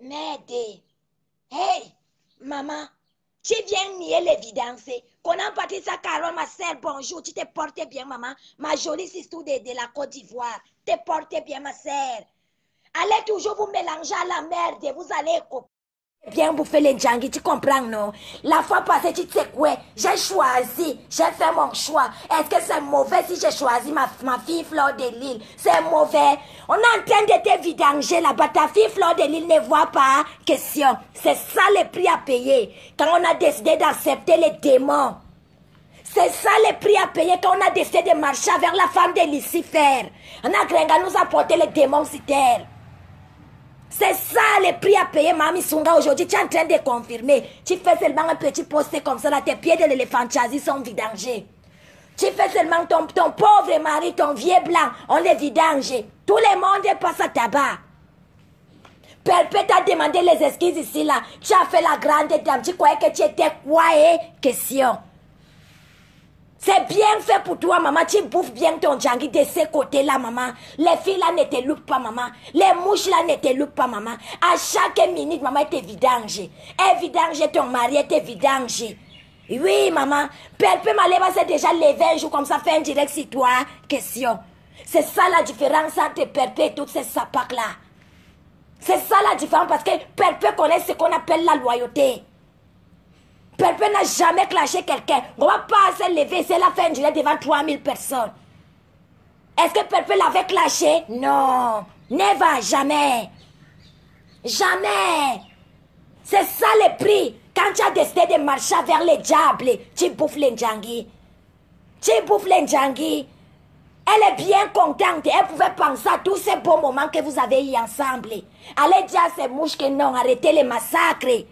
Merde. Hey, maman, tu viens nier l'évidence. Qu'on a parti ça, Carole, ma soeur, bonjour. Tu te portes bien, maman. Ma jolie sister de la Côte d'Ivoire. Tu te portes bien, ma soeur. Allez toujours vous mélanger à la merde. Vous allez bien bouffer les djangui, tu comprends, non? La fois passée, tu sais quoi? J'ai choisi, j'ai fait mon choix. Est-ce que c'est mauvais si j'ai choisi ma fille Fleur de Lille? C'est mauvais. On est en train de te vidanger là-bas. Ta fille Fleur de Lille ne voit pas. Question. C'est ça le prix à payer. Quand on a décidé d'accepter les démons. C'est ça le prix à payer quand on a décidé de marcher vers la femme de Lucifer. On a Grenga nous a porté les démons sur terre. C'est ça le prix à payer, Mami Sunga. Aujourd'hui, tu es en train de confirmer. Tu fais seulement un petit post comme ça, là, tes pieds de l'éléphantiasie sont vidangés. Tu fais seulement ton pauvre mari, ton vieux blanc, on les vidange. Tout le monde passe à tabac. Perpète t'a demandé les excuses ici là. Tu as fait la grande dame. Tu croyais que tu étais quoi question. C'est bien fait pour toi, maman. Tu bouffes bien ton djangui de ce côté-là, maman. Les filles là ne te loupent pas, maman. Les mouches là ne te loupent pas, maman. À chaque minute, maman, elle te vidange. Elle vidange ton mari, elle te vidange. Oui, maman. Perpé Maleba s'est déjà levé un jour comme ça, fait un direct sur toi. Question. C'est ça la différence entre Perpé et toutes ces sapacs-là. C'est ça la différence parce que Perpé connaît ce qu'on appelle la loyauté. Perpé n'a jamais clashé quelqu'un. On va pas se lever, c'est la fin du direct devant 3000 personnes. Est-ce que Perpé l'avait clashé? Non. Never, jamais. Jamais. C'est ça le prix. Quand tu as décidé de marcher vers les diables, tu bouffes les djangui. Tu bouffes les djangui. Elle est bien contente. Elle pouvait penser à tous ces bons moments que vous avez eu ensemble. Allez dire à ces mouches que non, arrêtez les massacres.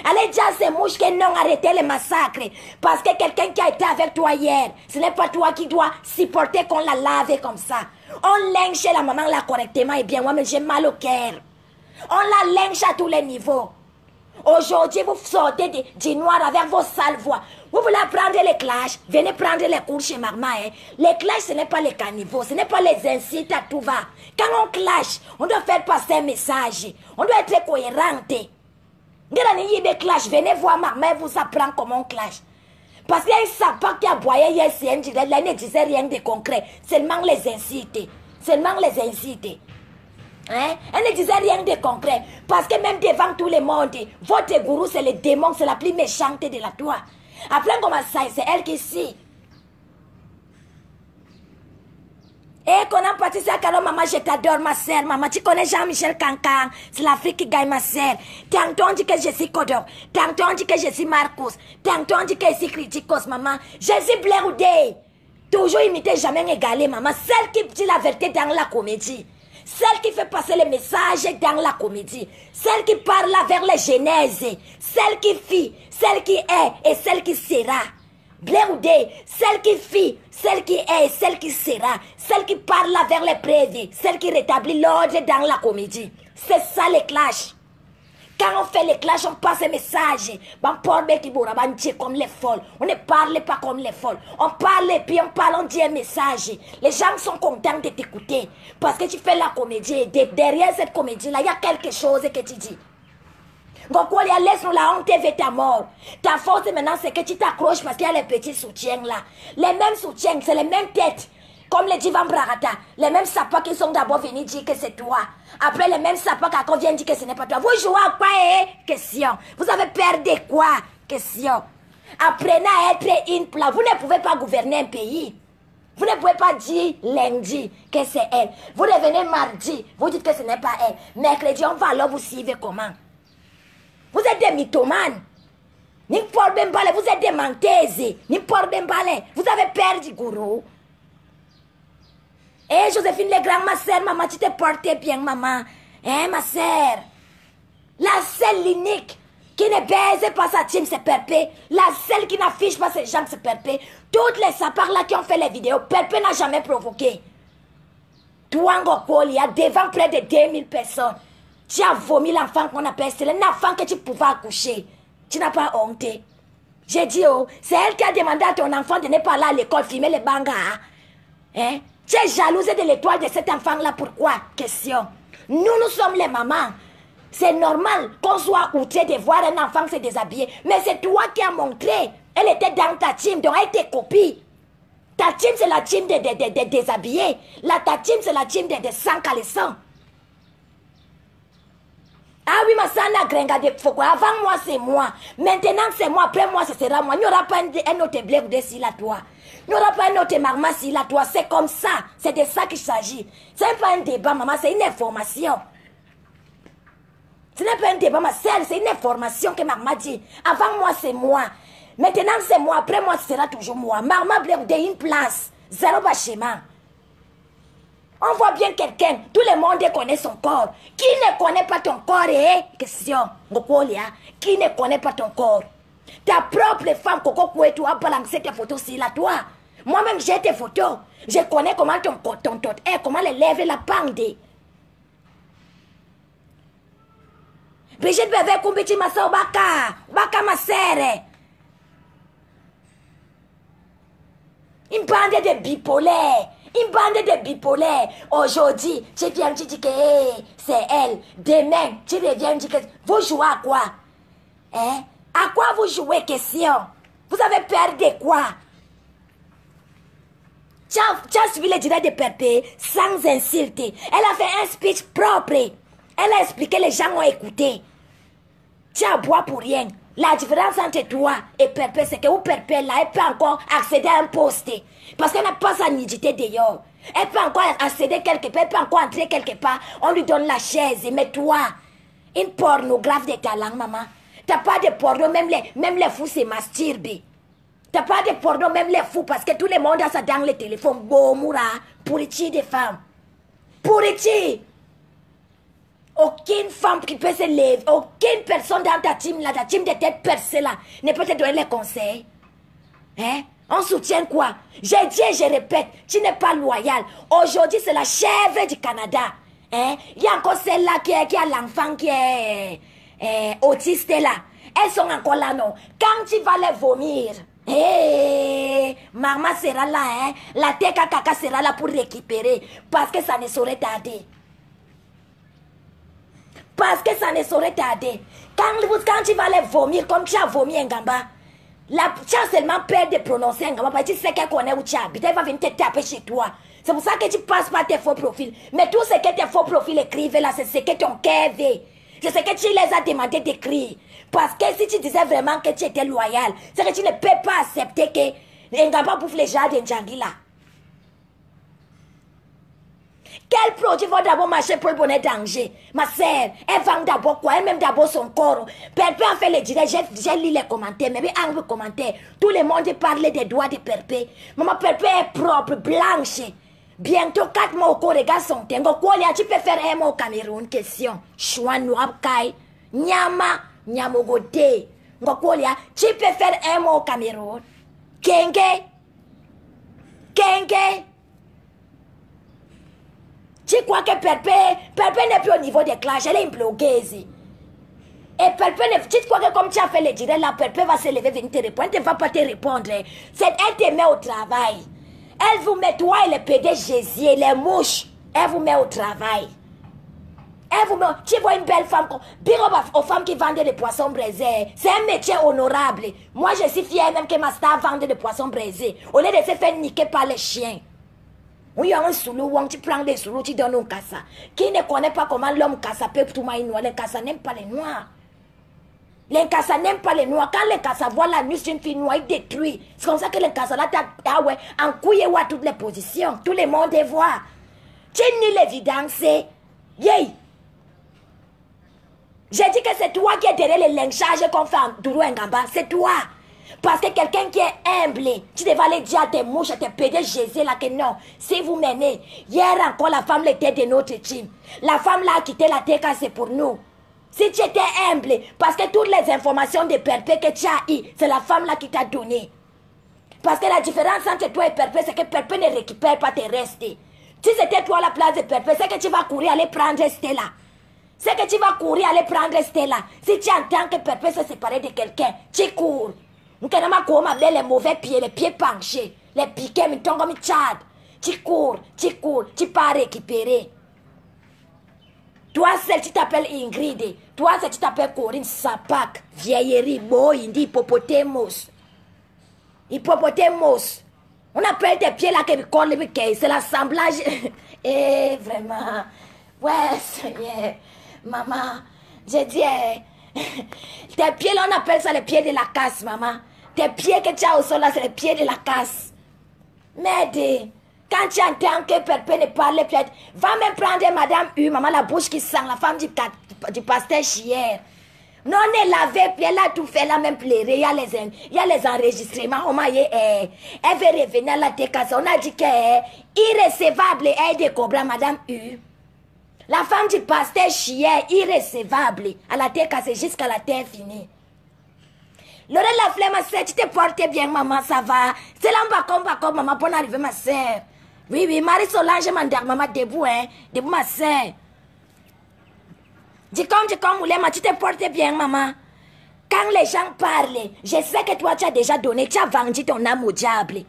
Allez dire à ces mouches que non, arrêtez les massacres. Parce que quelqu'un qui a été avec toi hier, ce n'est pas toi qui dois supporter qu'on la lave comme ça. On linge chez la maman là correctement et bien. Moi, mais j'ai mal au cœur. On la linge à tous les niveaux. Aujourd'hui, vous sortez du noir avec vos sales voix. Vous voulez prendre les clashs, venez prendre les cours chez maman. Hein. Les clashs, ce n'est pas les caniveaux, ce n'est pas les incites à tout va. Quand on clash, on doit faire passer un message. On doit être cohérente. Clash, venez voir maman, elle vous apprend comment on clash. Parce qu'il y a un sapin qui a boyé hier, c'est un direct, là, il ne disait rien de concret. Seulement les incites. Seulement les incites. Hein? Elle ne disait rien de concret. Parce que même devant tout le monde, votre gourou, c'est le démon, c'est la plus méchante de la toi. Après, comment ça, c'est elle qui sait. Et qu'on a parti ça, car maman, je t'adore, ma soeur. Maman, tu connais Jean-Michel Cancan. C'est l'Afrique qui gagne, ma soeur. Tantôt on dit que je suis Kodor. Tantôt on dit que je suis Marcos. Tantôt on dit que je suis Criticos, maman. Je suis Blair Oudé. Toujours imité, jamais égalé, maman. Celle qui dit la vérité dans la comédie. Celle qui fait passer les messages dans la comédie. Celle qui parle vers les genèses. Celle qui fit, celle qui est et celle qui sera. Blair Oudé, celle qui fit, celle qui est et celle qui sera. Celle qui parle vers les preuves. Celle qui rétablit l'ordre dans la comédie. C'est ça les clashs. Quand on fait les clashs, on passe un message. Comme les folles. On ne parle pas comme les folles. On parle et puis on parle, on dit un message. Les gens sont contents de t'écouter. Parce que tu fais la comédie. Derrière cette comédie-là, il y a quelque chose que tu dis. Laisse-nous la honte et ta mort. Ta force maintenant, c'est que tu t'accroches parce qu'il y a les petits soutiens là. Les mêmes soutiens, c'est les mêmes têtes. Comme les Divan Bragata, les mêmes sapas qui sont d'abord venus dire que c'est toi. Après, les mêmes sapas qui viennent dire que ce n'est pas toi. Vous jouez à quoi, question. Vous avez perdu quoi? Question. Apprenez à être une plat. Vous ne pouvez pas gouverner un pays. Vous ne pouvez pas dire lundi que c'est elle. Vous revenez mardi, vous dites que ce n'est pas elle. Mercredi, on va alors vous suivre comment? Vous êtes des mythomanes. Vous êtes des menteuses. Vous avez perdu, gourou. Eh, Joséphine Legrand, ma soeur, maman, tu te portais bien, maman. Hein, ma soeur? La seule, l'unique, qui ne baise pas sa team, c'est Perpé. La seule qui n'affiche pas ses gens, c'est Perpé. Toutes les sapars là qui ont fait les vidéos, Perpé n'a jamais provoqué. Toi, il y a devant près de 2000 personnes. Tu as vomi l'enfant qu'on appelle, c'est l'enfant que tu pouvais accoucher. Tu n'as pas honte. J'ai dit, oh, c'est elle qui a demandé à ton enfant de ne pas aller à l'école filmer les bangas. Hein? Tu es jalouse de l'étoile de cet enfant-là, pourquoi? Question. Nous sommes les mamans. C'est normal qu'on soit outré de voir un enfant se déshabiller. Mais c'est toi qui as montré. Elle était dans ta team, donc elle était copie. Ta team, c'est la team des déshabillés. Ta team, c'est la team des sans caleçons. Ah oui, ma sana grenga de foko. Avant moi, c'est moi. Maintenant, c'est moi. Après moi, ce sera moi. Il n'y aura pas un autre blé ou des si là, toi. Il n'y aura pas un autre marma si là, toi. C'est comme ça. C'est de ça qu'il s'agit. Ce n'est pas un débat, maman. C'est une information. Ce n'est pas un débat, ma soeur. C'est une information que maman dit. Avant moi, c'est moi. Maintenant, c'est moi. Après moi, ce sera toujours moi. Maman blé ou une place. Zéro bâchement. On voit bien quelqu'un, tout le monde connaît son corps. Qui ne connaît pas ton corps, question. Qui ne connaît pas ton corps? Ta propre femme, Coco Kouetou, a balancé tes photos sur la toi. Moi-même, j'ai tes photos. Je connais comment comment les lèvres la pendent. Brigitte bébé, kumbiti ma soeur baka ma sœur. Une bande de bipolaires. Une bande de bipolaires. Aujourd'hui, tu viens tu dis que c'est elle. Demain, tu reviens tu dis que vous jouez à quoi? Hein? À quoi vous jouez, question? Vous avez peur de quoi? Tu as suivi le direct de Pépé sans insulter. Elle a fait un speech propre. Elle a expliqué, les gens ont écouté. Tu as bois pour rien. La différence entre toi et Pépé, c'est que Pépé, là, elle peut encore accéder à un poste. Parce qu'elle n'a pas sa nudité d'ailleurs. Elle peut encore accéder quelque part, elle peut encore entrer quelque part. On lui donne la chaise. Mais toi, une pornographe de ta langue, maman. T'as pas de porno, même les fous se masturbent. T'as pas de porno, même les fous, parce que tout le monde a ça dans le téléphone. Moura, pourriture des femmes. Pourriture. Aucune femme qui peut se lever, aucune personne dans ta team, là, ta team de tête percée, là, ne peut te donner les conseils. Hein? On soutient quoi? J'ai dit et je répète, tu n'es pas loyal. Aujourd'hui, c'est la chèvre du Canada. Hein? Il y a encore celle-là qui a l'enfant qui est autiste, là. Elles sont encore là, non? Quand tu vas les vomir, maman sera là, hein? La teka kaka sera là pour récupérer. Parce que ça ne saurait tarder. Parce que ça ne saurait tarder. Quand tu vas les vomir, comme tu as vomi un gamba, tu as seulement peur de prononcer un gamba, parce que tu sais qu'elle connaît où tu habites, elle va venir te taper chez toi. C'est pour ça que tu passes par tes faux profils. Mais tout ce que tes faux profils écrivent là, c'est ce que ton cœur veut. C'est ce que tu les as demandé d'écrire. Parce que si tu disais vraiment que tu étais loyal, c'est que tu ne peux pas accepter que Ngamba bouffe les gens de Ndjangila. Quel produit va d'abord marcher pour le bonnet danger? Ma sœur, elle vend d'abord quoi? Elle même d'abord son corps. Perpé a fait le direct, j'ai lu les commentaires, mais en les commentaires, tout le monde parlait des doigts de Perpé. Maman Perpé est propre, blanche. Bientôt 4 mois au corps, regarde son teint. Tu peux faire un mot au Cameroun? Question. Choua Nouabkai. Nyama, Nyamogote. Tu peux faire un mot au Cameroun? Kenge. Kenge. Tu crois que Perpé n'est plus au niveau des clashs, elle est une blogueuse. Et Perpé, tu crois que comme tu as fait le direct, la Perpé va se lever, venir te répondre, elle ne va pas te répondre. Elle te met au travail. Elle vous met, toi et les PDG, les mouches, elle vous met au travail. Elle vous met, tu vois une belle femme, aux femmes qui vendent des poissons braisés, c'est un métier honorable. Moi, je suis fière même que ma star vende des poissons braisés, au lieu de se faire niquer par les chiens. Oui, il y a un soulou, tu prends des soulous, tu donnes un cassa. Qui ne connaît pas comment l'homme cassa peut tout maï noir, les cassa n'aiment pas les noirs. Les cassa n'aiment pas les noirs. Quand les cassa voient la nuit d'une fille noire, ils détruisent. C'est comme ça que les cassa là, en couille, à toutes les positions. Tout le monde les voit. Tu ni l'évidence, yay. J'ai dit que c'est toi qui es derrière les lynchages qu'on fait en Dourou Ngamba. C'est toi. Parce que quelqu'un qui est humble, tu devais aller dire à tes mouches, à tes PDG là que non, si vous menez, hier encore la femme était de notre team. La femme là a quitté la TK, c'est pour nous. Si tu étais humble, parce que toutes les informations de Perpé que tu as eues, c'est la femme là qui t'a donné. Parce que la différence entre toi et Perpé, c'est que Perpé ne récupère pas tes restes. Si c'était toi à la place de Perpé, c'est que tu vas courir aller prendre Stella. C'est que tu vas courir aller prendre Stella. Si tu entends que Perpé s'est séparé de quelqu'un, tu cours. Nous avons les mauvais pieds, les pieds penchés, les piquets, mais comme Tchad. Tu cours, tu pars récupérer. Toi, celle tu t'appelles Ingrid. Toi, celle tu t'appelles Corinne Sapak. Vieillerie, boy, indi, hippopotamos. Hippopotamos. On appelle tes pieds là que colle le c'est l'assemblage. Eh, vraiment. Ouais, Seigneur. Maman, j'ai dit, tes pieds là, on appelle ça les pieds de la casse, maman. Tes pieds que tu as au sol là, c'est les pieds de la casse. Merde, quand tu entends que Perpé ne parle plus, va même prendre Madame U, maman, la bouche qui sent, la femme du pasteur hier. Non, on est lavé, puis elle a tout fait, elle a même pleuré, il y a les enregistrements, elle veut revenir à la TKC, on a dit qu'elle est irrécevable, elle découvre Madame U. La femme du pasteur chien, irrécevable, à la TKC jusqu'à la terre finie. Laurel la flemme, ma soeur, tu te portes bien, maman, ça va. C'est là, on va comme, maman, pour arriver, ma soeur. Oui, oui, Marie-Solange, maman, debout, hein. Debout, ma soeur. Dis comme, Moulema, tu te portes bien, maman. Quand les gens parlent, je sais que toi, tu as déjà donné, tu as vendu ton âme au diable.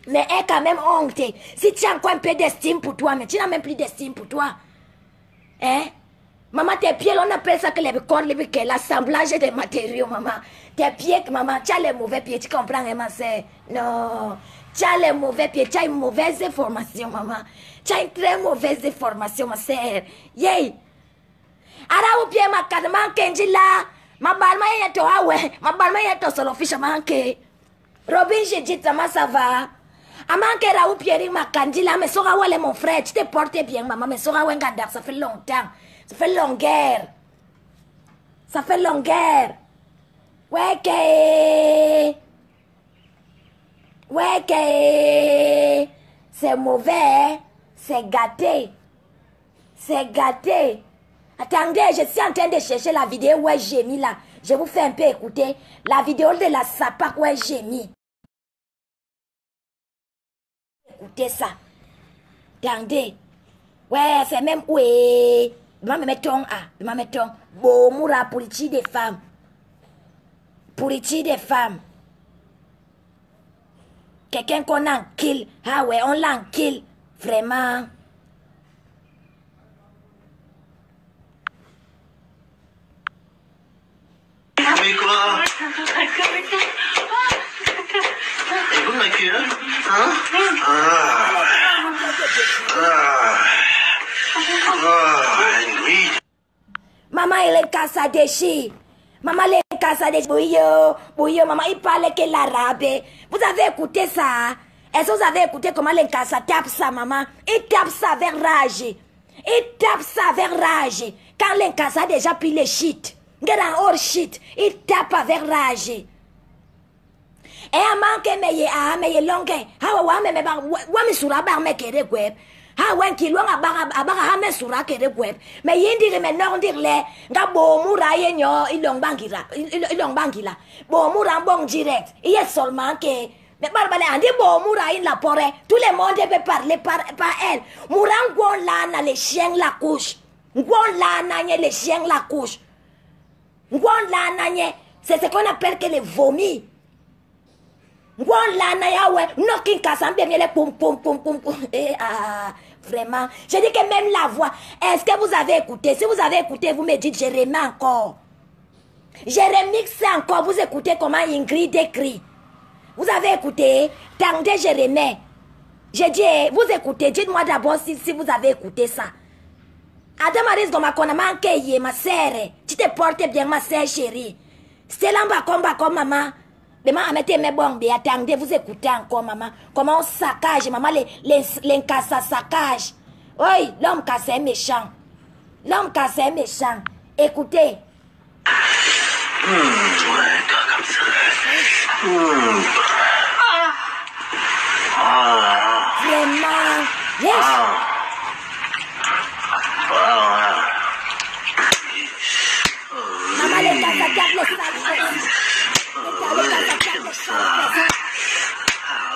Mais est quand même honte. Si tu as encore un peu d'estime pour toi, mais tu n'as même plus d'estime pour toi. Hein? Maman, tes pieds, on appelle ça que les corps, l'assemblage des matériaux, maman. Tes pieds, maman, tu as les mauvais pieds, tu comprends, hein, ma soeur? Non. Tu as les mauvais pieds, tu as une mauvaise information, maman. Tu as une très mauvaise information, ma soeur. Yay! Ara ou bien ma kadman kenji la. Ma balma yeto awe. Ma balma yeto solo fiche manke. Robin, j'ai dit, ça va. Amanke ra ou pierre ma kandi la. Mais sora wale mon frère. Tu te portes bien, maman. Mais sora wengadar, ça fait longtemps. Ça fait longueur. Ça fait longueur. Weke. Weke. C'est mauvais. C'est gâté. C'est gâté. Attendez, je suis en train de chercher la vidéo où j'ai mis là. Je vous fais un peu écouter. La vidéo de la sapac où j'ai mis. Écoutez ça. Attendez. Ouais, c'est même ouais. Je vais me mettre ton A. Je vais me mettre ton Bomoura pour les des femmes. Pour les des femmes. Quelqu'un qu'on en kill. Ah ouais, on l'en kill. Vraiment. Mais quoi? Écoute ma queue, hein? Maman, elle est cassée déchi. Maman, elle est cassée déchi. Bouillot, maman, il parle que l'arabe. Vous avez écouté ça? Est-ce que vous avez écouté comment l'Encasa tape ça, maman? Il tape ça avec rage. Il tape ça avec rage. Quand l'Encasa a déjà pris les shit. Grand hors shit, il tape avec rage. Et à manquer, mais longue. Ah, ouais, mais sura bar me kere web. Ah, ouais, qui loin à barra, mais sura kere web. Mais yindi, mais non, dire les, gabo, moura, yenyo, il long bangila. Bon, moura, bon direct. Il est seulement que. Mais Barbara, on dit bon, moura, il la porte. Tout le monde peut parler par elle. Moura, on l'a, les chiens la couche. On l'a, les chiens la couche. C'est ce qu'on appelle que les vomis. Vraiment. Je dis que même la voix. Est-ce que vous avez écouté? Si vous avez écouté, vous me dites, je remets encore. Je remixe encore. Vous écoutez comment Ingrid écrit. Vous avez écouté? Tendez, je remets. Je dis, vous écoutez. Dites-moi d'abord si vous avez écouté ça. Adam Aris Gomakona manqué, ma sœur. Tu te portes bien, ma sœur chérie. C'est là, comme maman. Maman, mettez mes bombes. Attendez, vous écoutez encore, maman. Comment on saccage, maman, les casse saccage. Oui, l'homme casse est méchant. L'homme casse est méchant. Écoutez. Ouais, comme ça. Vraiment. Yes. Maman, les casse tape les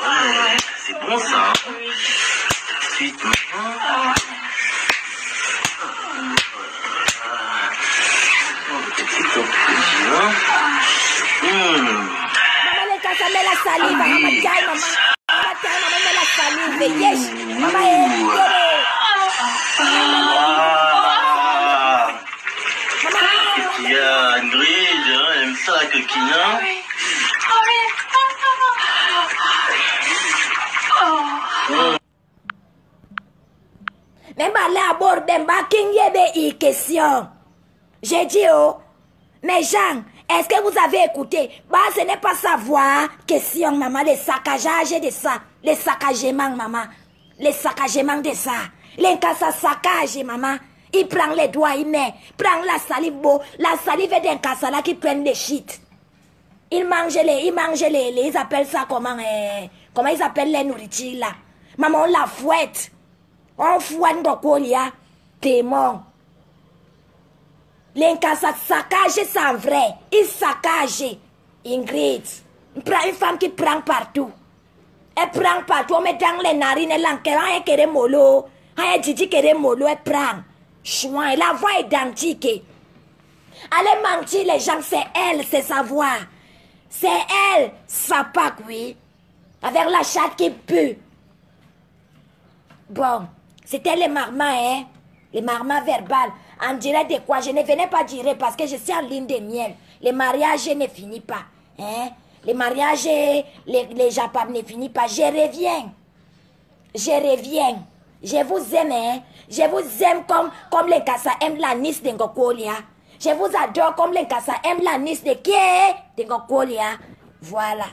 ouais, c'est bon ça. Ensuite, maman, les casse met la salive. Maman, taille, maman. Maman, met la salive. Yes. Maman, il y a Ingrid, elle aime ça la coquine. Même là, à bord d'un baking, il y avait une question. J'ai dit, oh, mais Jean, est-ce que vous avez écouté? Bah, ce n'est pas savoir. Question, maman, les saccages de ça. Les saccagements, maman. Les saccagements de ça. Les cas saccage, maman. Il prend les doigts, il met. Prend la salive, la salive d'un cassala qui prend les shit. Il mange les, ils appellent ça comment ils appellent les nourritures là. Maman, on la fouette. On fouette de colia. Démon. Les cassas saccage, c'est vrai. Ils saccagent. Ingrid, prends une femme qui prend partout. Elle prend partout, on met dans les narines, elle enquête, elle kere molo, elle dit kere molo, elle prend. Chouin, la voix est identique. Allez mentir les gens, c'est elle, c'est sa voix. C'est elle, sa pack, oui. Avec la chatte qui pue. Bon, c'était les marmas, hein. Les marmas verbales. En dirait de quoi? Je ne venais pas dire parce que je suis en ligne de miel. Les mariages ne finissent pas. Hein? Les mariages, les japons ne finissent pas. Je reviens. Je reviens. Je vous aime, hein? Je vous aime comme les Kassa aiment la Nice de Ngokolia. Je vous adore comme les Kassa aiment la Nice de qui? De Ngokolia. Voilà.